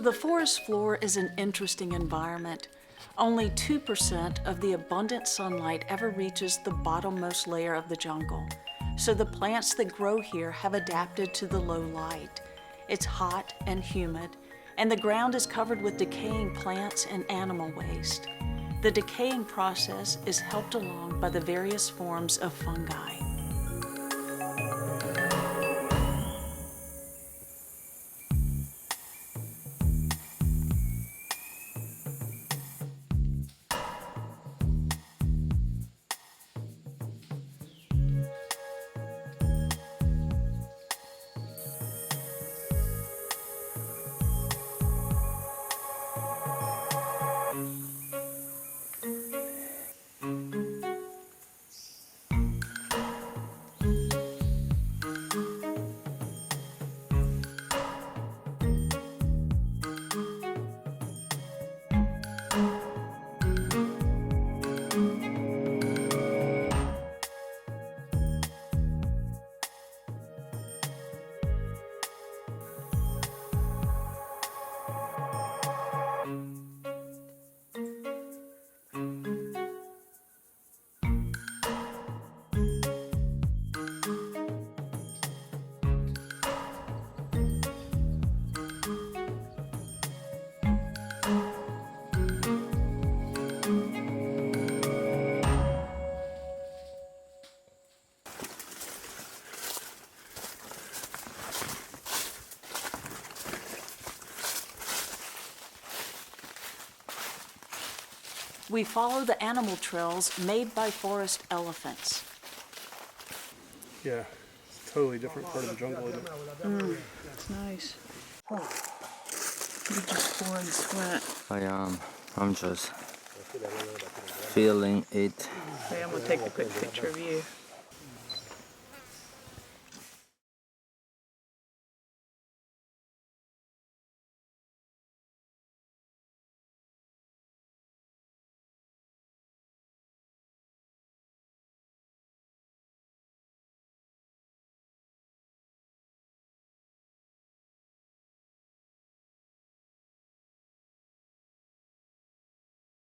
The forest floor is an interesting environment. Only 2% of the abundant sunlight ever reaches the bottommost layer of the jungle, so the plants that grow here have adapted to the low light. It's hot and humid, and the ground is covered with decaying plants and animal waste. The decaying process is helped along by the various forms of fungi. We follow the animal trails made by forest elephants. Yeah, it's a totally different part of the jungle, isn't it? It's nice. Oh, you're just pouring sweat. I am. I'm just feeling it. Okay, I'm gonna take a quick picture of you.